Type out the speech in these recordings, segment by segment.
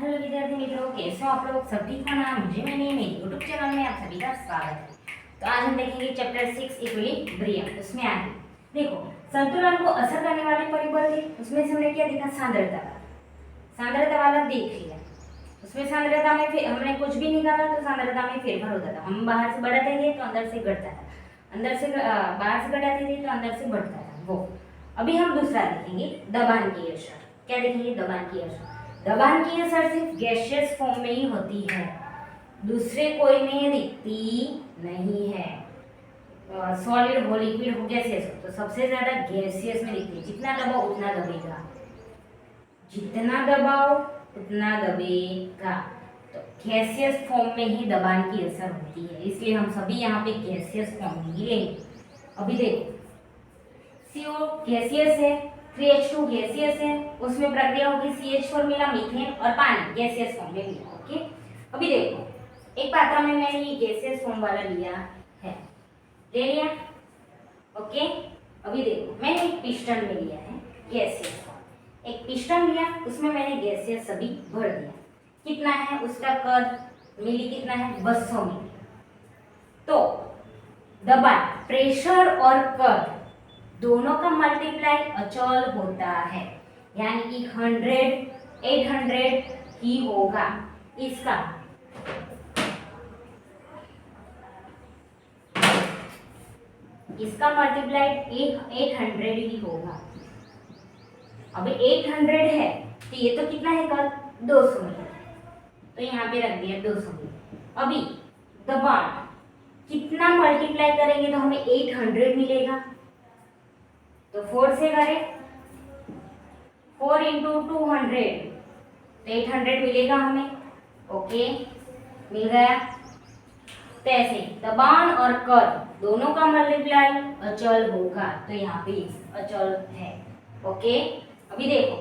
Hello विद्यार्थी मित्रों, कैसे हो आप लोग? सब ठीक हो ना? मुझे मेरे यूट्यूब चैनल में आप सभी का स्वागत है। तो आज हम देखेंगे चैप्टर 6 इक्विलिब्रियम। उसमें आगे देखो, संतुलन को असर करने वाले परिबल थे। उसमें से हमने क्या देखा? सांद्रता वाला देख लिया। उसमें सांद्रता में फिर हमने कुछ भी निकाला तो सांद्रता में फेरफार होता था। हम बाहर से बढ़ाते थे तो अंदर से घटता था, अंदर से बाहर से घटाते थे तो अंदर से बढ़ता था वो। अभी हम दूसरा देखेंगे, दबान की असर। क्या देखेंगे? दबान की असर। दबान की असर सिर्फ गैसियस फॉर्म में ही होती है, दूसरे कोई में दिखती नहीं है। सॉलिड हो, लिक्विड हो, गैसियस हो, तो सबसे ज्यादा गैसियस में दिखती है। जितना दबाओ उतना दबेगा, जितना दबाओ उतना दबेगा। तो गैसियस फॉर्म में ही दबान की असर होती है, इसलिए हम सभी यहाँ पे गैसियस फॉर्म में ही लेंगे। अभी देखो, CO गैसियस है, 3H2 गैसियस है, उसमें प्रक्रिया होगी CH4 मिला मीथेन और पानी गैसियस फॉर्म में मिला। ओके, अभी देखो, एक पात्र में मैंने ये गैसियस फॉर्म वाला लिया है, ले लिया। ओके, अभी देखो, मैंने एक पिस्टन में लिया है गैसियस फॉर्म। एक पिस्टन लिया, उसमें मैंने गैसियस सभी भर दिया। कितना है उसका कद? मिली कितना है? 200 मिली। तो दबान, प्रेशर और कद दोनों का मल्टीप्लाई अचल होता है, यानी कि 100 800 ही होगा। इसका मल्टीप्लाई 800 ही होगा। अभी 800 है तो ये तो कितना है कल? 200 मीटर, तो यहाँ पे रख दिया 200 मीटर। अभी दबान कितना मल्टीप्लाई करेंगे तो हमें 800 मिलेगा, तो 4 से करें, 4 इंटू 200 तो 800 मिलेगा हमें। ओके, मिल गया। तो ऐसे दबान और कद दोनों का मल्टीप्लाई अचल होगा, तो यहाँ पे अचल है। ओके, अभी देखो,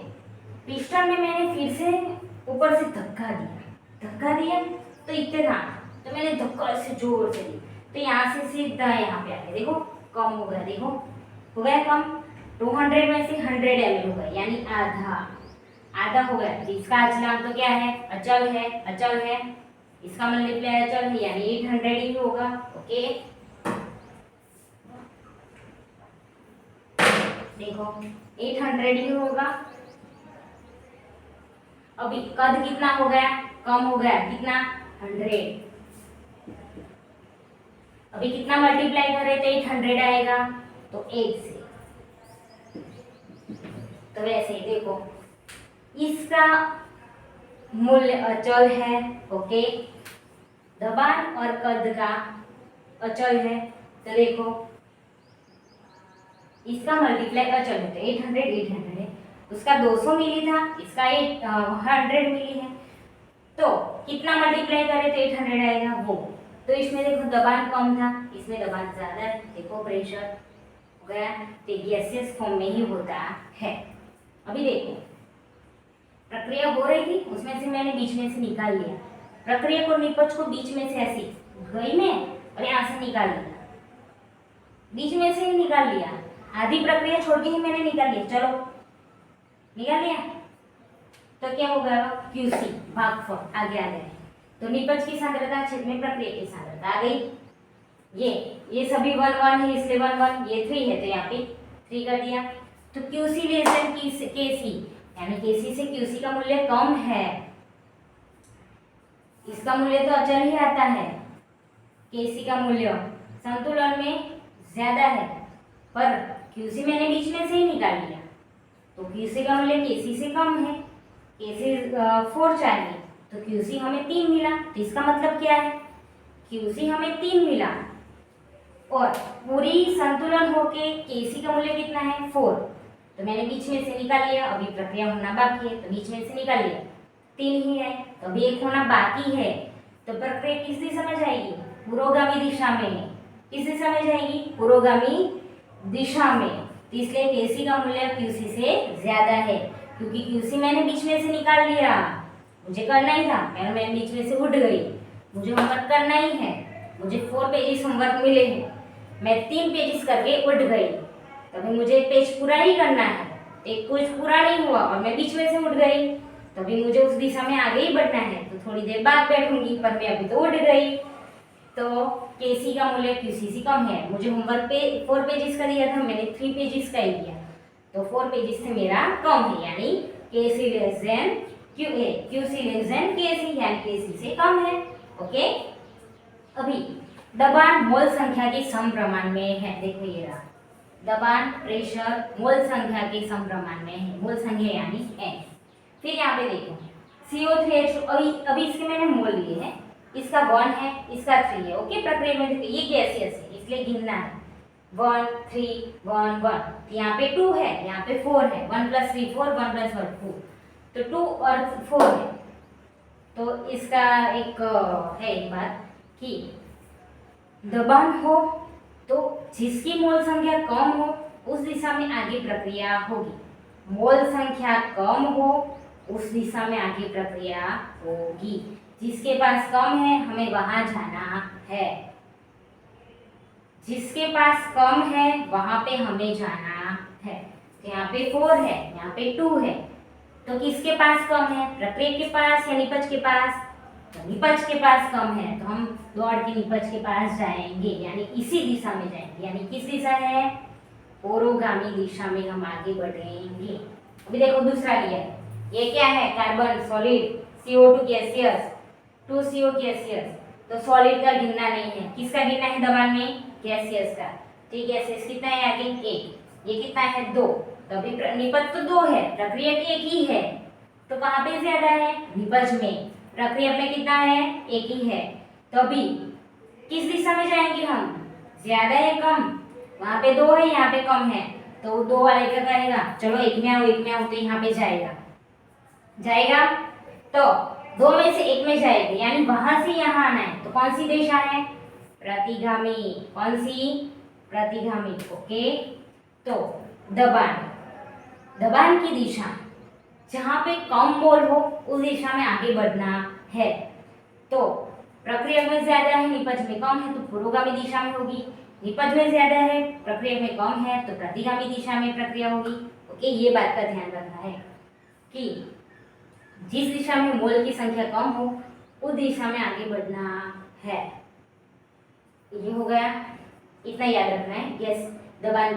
पिस्टन में मैंने फिर से ऊपर से धक्का दिया तो इतना, तो मैंने धक्का से जोर से दी तो यहाँ से सीधा यहाँ पे आ गया। देखो कम हो गया, देखो हो गया कम। 200 में से 100 ml हो गया, यानी आधा हो गया। इसका अचलांक तो क्या है? अचल है। इसका मल्टीप्लाई अचल है, यानी 800 ही होगा। ओके, देखो 800 ही होगा। अभी कद कितना हो गया? कम हो गया, कितना? 100। अभी कितना मल्टीप्लाई करें तो 800 आएगा, तो 1 से। तो वैसे देखो, इसका मूल्य अचल है। ओके, दबान और कद का अचल है, तो देखो इसका मल्टीप्लाई अचल है, तो 800 है। उसका 200 मिली था, इसका 100 मिली है, तो कितना मल्टीप्लाई करें तो 800 आएगा वो। तो इसमें देखो दबान कम था, इसमें दबान ज्यादा है। देखो प्रेशर हो गया, तो गैसियस फॉर्म में ही होता है। अभी देखो, प्रक्रिया हो रही थी, उसमें से मैंने बीच में से निकाल लिया। प्रक्रिया को, निपज को बीच में से ऐसी गई में और यहाँ से निकाल लिया, बीच में से ही निकाल लिया। आधी प्रक्रिया छोड़ के ही मैंने निकाल लिया। चलो निकाल लिया, तो क्या होगा? QC भागफल आगे आ गया। तो निपज की सांद्रता छेद में प्रक्रिया की सांद्रता आ गई। ये सभी 1 1 है, इसलिए 1 1, ये 3 है तो यहाँ पे 3 कर दिया। तो QC लेस देन KC, यानी KC से QC का मूल्य कम है। इसका मूल्य तो अचल ही आता है, KC का मूल्य संतुलन में ज्यादा है, पर QC मैंने बीच में से ही निकाल लिया, तो QC का मूल्य KC से कम है। KC 4 चाहिए, तो QC हमें 3 मिला। तो इसका मतलब क्या है? QC हमें 3 मिला और पूरी संतुलन होके KC का मूल्य कितना है? 4, तो मैंने बीच में से निकाल लिया। अभी प्रक्रिया होना बाकी है, तो बीच में से निकाल लिया, 3 ही है, तो अभी 1 होना बाकी है। तो प्रक्रिया किस दिशा में जाएगी? पुरोगामी दिशा में। किस दिशा में जाएगी? पुरोगामी दिशा में। तो इसलिए KC का मूल्य QC से ज्यादा है, क्योंकि QC मैंने बीच में से निकाल लिया। मुझे करना ही था, मैं बीच में से उठ गई। मुझे होमवर्क करना ही है, मुझे 4 पेजेस होमवर्क मिले हैं, मैं 3 पेजेस करके उठ गई, तभी मुझे पेज पूरा ही करना है। एक पेज पूरा नहीं हुआ और मैं बीच में से उठ गई, तो अभी मुझे उस दिशा में आगे ही बढ़ना है, तो थोड़ी देर बाद बैठूंगी, पर मैं अभी तो उड़ गई। तो केसी का मूल्य क्यूसी से कम है। मुझे होमवर्क पे 4 पेजेस का दिया था, मैंने 3 पेजेस का ही दिया, तो 4 पेजेस से मेरा कम है, यानी KC less than QA, QC less than KC, यानी केसी से कम है। ओके, अभी दबान मोल संख्या के समप्रमाण में है। देखो ये रहा, दबान प्रेशर मोल संख्या के समप्रमाण में है, मोल संख्या यानी n। फिर यहाँ पे देखो CO3H2, अभी इसके मैंने मोल लिए हैं, इसका 1 है, इसका 3 है। ओके, प्रक्रिया में देखो ये गैसियस है, इसलिए गिनना है 1 3 1 1, यहाँ पे 2 है, यहाँ पे 4 है, 1 + 3 4, 1 + 1 2, तो 2 और 4 है। तो इसका एक है एक बात कि दबान हो तो जिसकी मोल संख्या कम हो उस दिशा में आगे प्रक्रिया होगी, मोल संख्या कम हो उस दिशा में आगे प्रक्रिया होगी। जिसके पास कम है हमें वहां जाना है, जिसके पास कम है वहां पे हमें जाना है। तो यहाँ पे 4 है, यहाँ पे 2 है, तो किसके पास कम है, प्रक्रिया के पास या निपज के पास? तो निपज के पास कम है, तो हम दौड़ के निपज के पास जाएंगे, यानी इसी दिशा में जाएंगे। यानी किस दिशा है? पुरोगामी दिशा में हम आगे बढ़ेंगे। अभी देखो दूसरा लिया है, ये क्या है? Carbon solid, CO2 gaseous, 2CO gaseous. तो सॉलिड का गिनना नहीं है, किसका गिनना है दबान में? गैसियस का। ठीक है, गैसियस कितना है आगे? 1। ये कितना है? 2। तो अभी निपज तो 2 है, प्रक्रिया की 1 ही है, तो कहाँ पे ज्यादा है? निपज में। प्रक्रिया में कितना है? 1 ही है, तो अभी किस दिशा में जाएंगे हम? ज्यादा है कम? वहां पे 2 है, यहाँ पे कम है, तो 2 वाले क्या करेगा? चलो 1 में आओ, 1 में आओ, तो यहाँ पे जाएगा, तो 2 में से 1 में जाएगी, यानी वहां से यहाँ आना है, तो कौन सी दिशा है? प्रतिगामी। कौन सी? प्रतिगामी। ओके, तो दबान की दिशा जहां पे कम मोल हो उस दिशा में आगे बढ़ना है। तो प्रक्रिया में ज्यादा है, निपज में कम है, तो पुरोगामी दिशा में होगी। निपज में ज्यादा है, प्रक्रिया में कम है, तो प्रतिगामी दिशा में प्रक्रिया होगी। ओके, ये बात का ध्यान रखना है कि जिस दिशा में मोल की संख्या कम हो उस दिशा में आगे बढ़ना है। ये हो गया, इतना याद रखना है। गैस दबान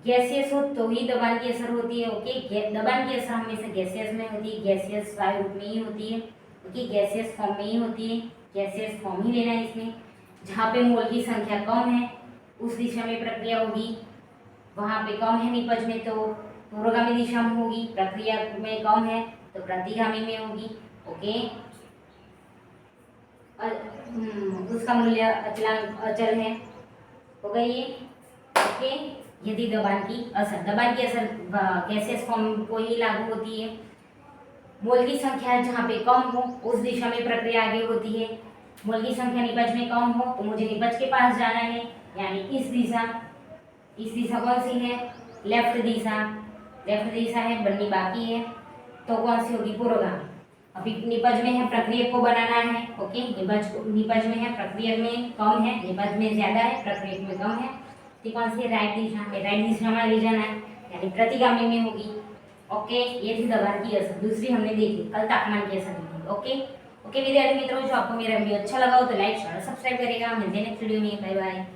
गैसियस हो तो ही दबान की असर होती है। ओके, दबान की असर हमेशा गैसियस में होती है, गैसियस वायु रूप में ही होती है। ओके, गैसियस फॉर्म में ही होती है, गैसियस फॉर्म ही लेना है इसमें। जहाँ पे मोल की संख्या कम है उस दिशा में प्रक्रिया होगी, वहाँ पे कम है निपज में तो पुरोगामी दिशा में होगी, प्रक्रिया में कम है तो प्रतिगामी में होगी। ओके, उसका मूल्य अचल है, हो गई ये। ओके, यदि दबान की असर गैसियस फॉर्म को ही लागू होती है। मोल की संख्या जहाँ पे कम हो उस दिशा में प्रक्रिया आगे होती है। मोल की संख्या निपज में कम हो तो मुझे निपज के पास जाना है, यानी इस दिशा कौन सी है? लेफ्ट दिशा है, बननी बाकी है, तो कौन सी होगी? पुरोगामी। अभी निपज में है, प्रक्रिया को बनाना है। ओके, निपज में है, प्रक्रिया में कम है, निपज में ज्यादा है, प्रक्रिया में कम है, तो कौन सी? राइट दिशा में ले जाना है, यानी प्रतिगामी में होगी। ओके, ये थी दबान की असर। दूसरी हमने देखी, कल तापमान की असर देखी। ओके विद्यार्थी मित्रों, जो आपको मेरा वीडियो अच्छा लगा हो तो लाइक शेयर सब्सक्राइब करेगा। मिलते हैं नेक्स्ट वीडियो में। Bye bye.